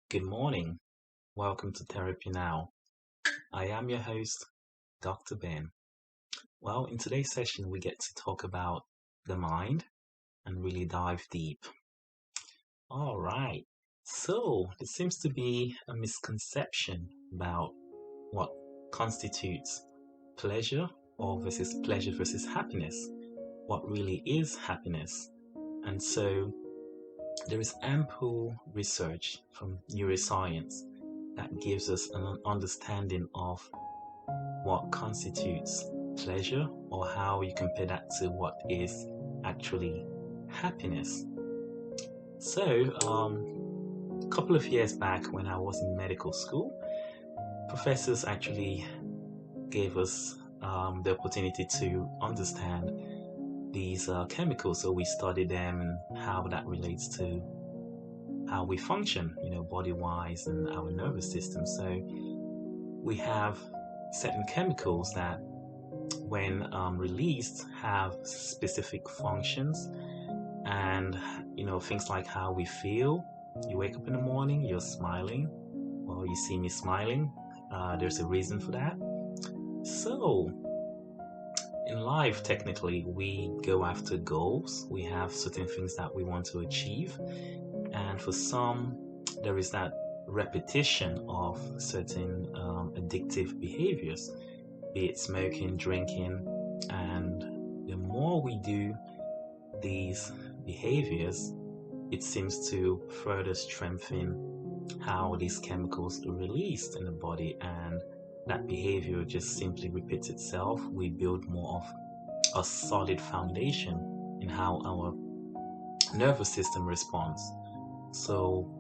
Good morning. Welcome to Therapy Now. I am your host, Dr. Ben. Well, in today's session, we get to talk about the mind and really dive deep. All right. So, there seems to be a misconception about what constitutes pleasure or versus pleasure versus happiness. What really is happiness? And so, there is ample research from neuroscience that gives us an understanding of what constitutes pleasure or how you compare that to what is actually happiness. A couple of years back when I was in medical school, professors actually gave us the opportunity to understand these chemicals. So we studied them and how that relates to how we function, body wise and our nervous system. So we have certain chemicals that when released have specific functions and things like how we feel. You wake up in the morning, you're smiling, well, you see me smiling, there's a reason for that. So in life, technically, we go after goals. We have certain things that we want to achieve, and for some there is that repetition of certain addictive behaviors, be it smoking, drinking, and the more we do these behaviors, it seems to further strengthen how these chemicals are released in the body, and that behavior just simply repeats itself. We build more of a solid foundation in how our nervous system responds. So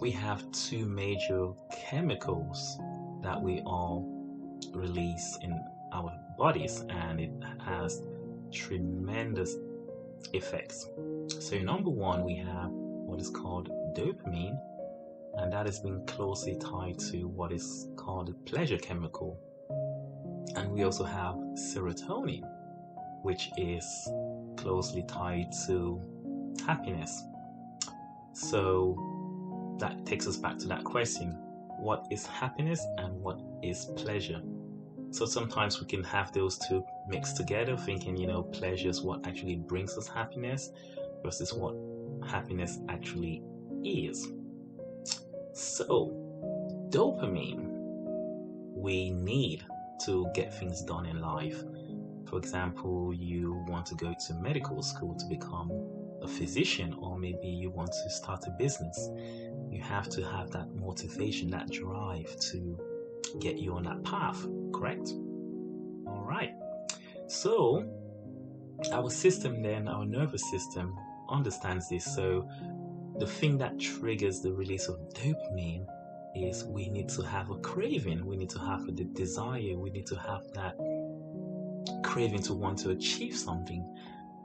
we have two major chemicals that we all release in our bodies, and it has tremendous effects. So, number one, we have what is called dopamine, and that has been closely tied to what is called the pleasure chemical. And we also have serotonin, which is closely tied to happiness. So, that takes us back to that question: what is happiness and what is pleasure? So sometimes we can have those two mixed together, thinking, pleasure is what actually brings us happiness versus what happiness actually is. So, dopamine we need to get things done in life. For example, you want to go to medical school to become a physician, or maybe you want to start a business. You have to have that motivation, that drive to get you on that path, correct? All right. So, our system then, our nervous system, understands this. So, the thing that triggers the release of dopamine is we need to have a craving, we need to have a desire, we need to have that craving to want to achieve something.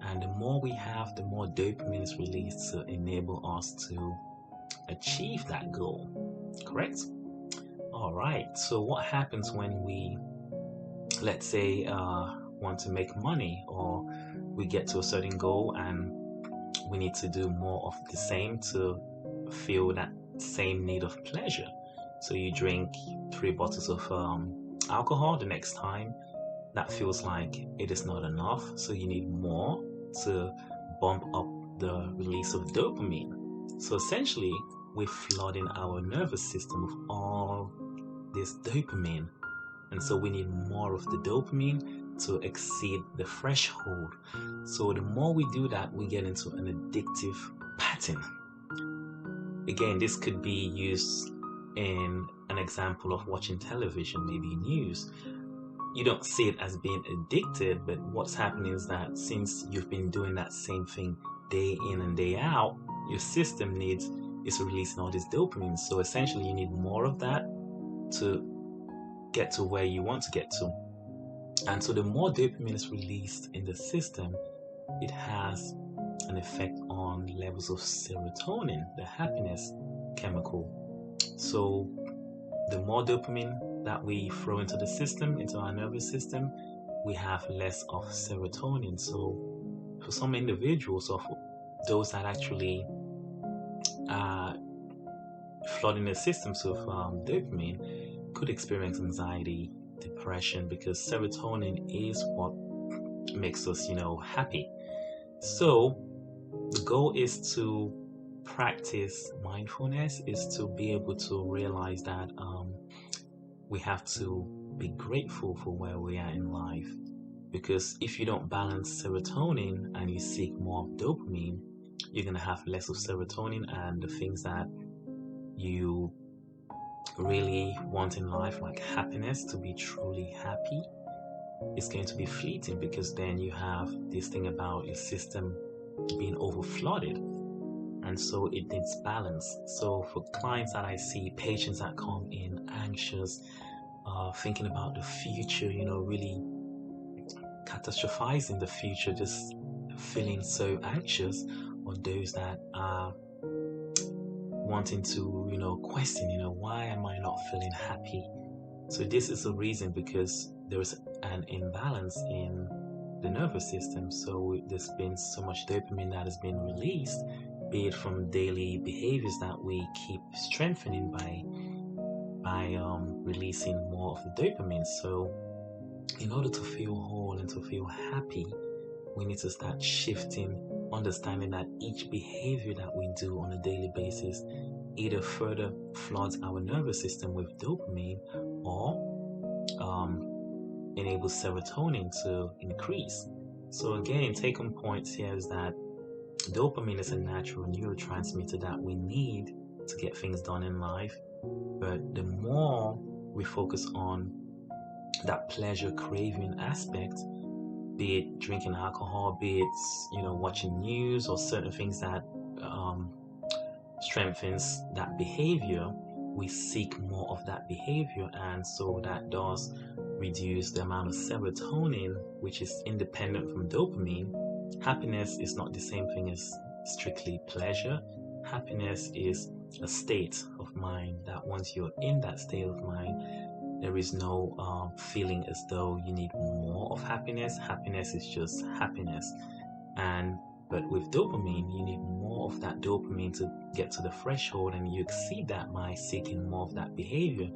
And the more we have, the more dopamine is released to enable us to achieve that goal. Correct? All right. So, what happens when we, let's say, want to make money, or we get to a certain goal and we need to do more of the same to feel that same need of pleasure? So, you drink 3 bottles of alcohol the next time. That feels like it is not enough, so you need more to bump up the release of dopamine. So essentially, we're flooding our nervous system with all this dopamine, and so we need more of the dopamine to exceed the threshold. So the more we do that, we get into an addictive pattern. Again, this could be used in an example of watching television, maybe news. You don't see it as being addicted, but what's happening is that since you've been doing that same thing day in and day out, your system is releasing all this dopamine. So essentially, you need more of that to get to where you want to get to. And so the more dopamine is released in the system, it has an effect on levels of serotonin, the happiness chemical. So the more dopamine that we throw into the system, into our nervous system, we have less of serotonin. So for some individuals, or for those that actually flooding their systems with dopamine could experience anxiety, depression, because serotonin is what makes us, happy. So the goal is to practice mindfulness, is to be able to realize that we have to be grateful for where we are in life. Because if you don't balance serotonin and you seek more of dopamine, you're going to have less of serotonin, and the things that you really want in life, like happiness, to be truly happy, it's going to be fleeting, because then you have this thing about your system being over flooded, and so it needs balance. So for clients that I see, patients that come in anxious, thinking about the future, really catastrophizing the future, just feeling so anxious, or those that are wanting to, question, why am I not feeling happy? So this is a reason, because there is an imbalance in the nervous system. So there's been so much dopamine that has been released, be it from daily behaviors that we keep strengthening by releasing more of the dopamine. So in order to feel whole and to feel happy, we need to start shifting, understanding that each behavior that we do on a daily basis either further floods our nervous system with dopamine, or enables serotonin to increase. So again, take home points here is that dopamine is a natural neurotransmitter that we need to get things done in life. But the more we focus on that pleasure craving aspect, be it drinking alcohol, be it watching news, or certain things that strengthens that behavior, we seek more of that behavior, and so that does reduce the amount of serotonin, which is independent from dopamine. Happiness is not the same thing as strictly pleasure. Happiness is a state of mind that once you're in that state of mind, there is no feeling as though you need more of happiness. Happiness is just happiness. But with dopamine, you need more of that dopamine to get to the threshold, and you exceed that by seeking more of that behavior.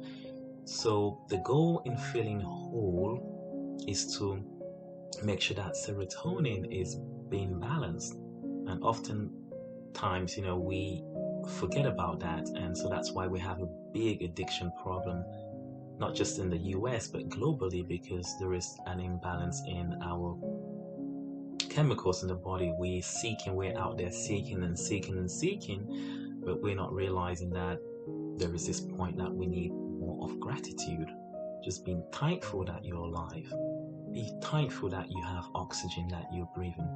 So the goal in feeling whole is to make sure that serotonin is being balanced. And oftentimes, we forget about that. And so that's why we have a big addiction problem, not just in the US, but globally, because there is an imbalance in our chemicals in the body. We're out there seeking and seeking and seeking, but we're not realizing that there is this point that we need more of gratitude. Just being thankful that you're alive. Be thankful that you have oxygen, that you're breathing.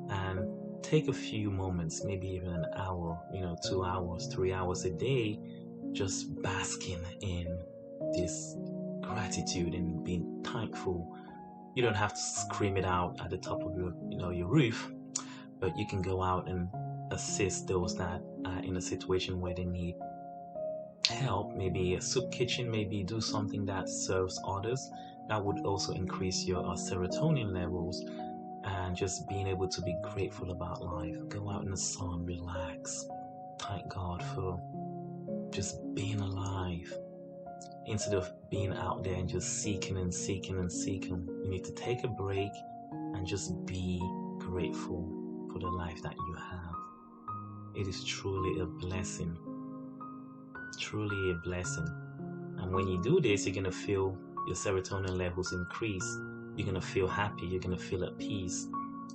And take a few moments, maybe even an hour, 2 hours, 3 hours a day, just basking in this gratitude and being thankful. You don't have to scream it out at the top of your roof, but you can go out and assist those that are in a situation where they need help, maybe a soup kitchen, maybe do something that serves others. That would also increase your serotonin levels, and just being able to be grateful about life. Go out in the sun, relax, thank God for just being alive, instead of being out there and just seeking and seeking and seeking. You need to take a break and just be grateful for the life that you have. It is truly a blessing. Truly a blessing. And when you do this, you're going to feel your serotonin levels increase. You're going to feel happy. You're going to feel at peace.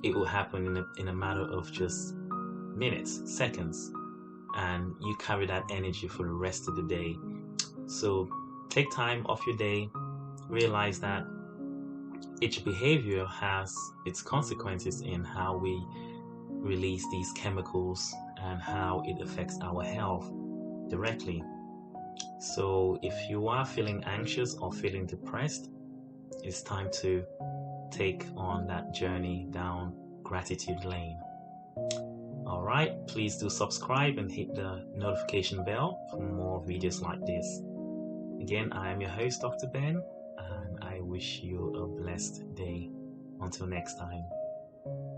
It will happen in a matter of just minutes, seconds. And you carry that energy for the rest of the day. So take time off your day. Realize that each behavior has its consequences in how we release these chemicals and how it affects our health directly. So if you are feeling anxious or feeling depressed, it's time to take on that journey down gratitude lane. All right, please do subscribe and hit the notification bell for more videos like this. Again, I am your host, Dr. Ben, and I wish you a blessed day. Until next time,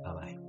bye-bye.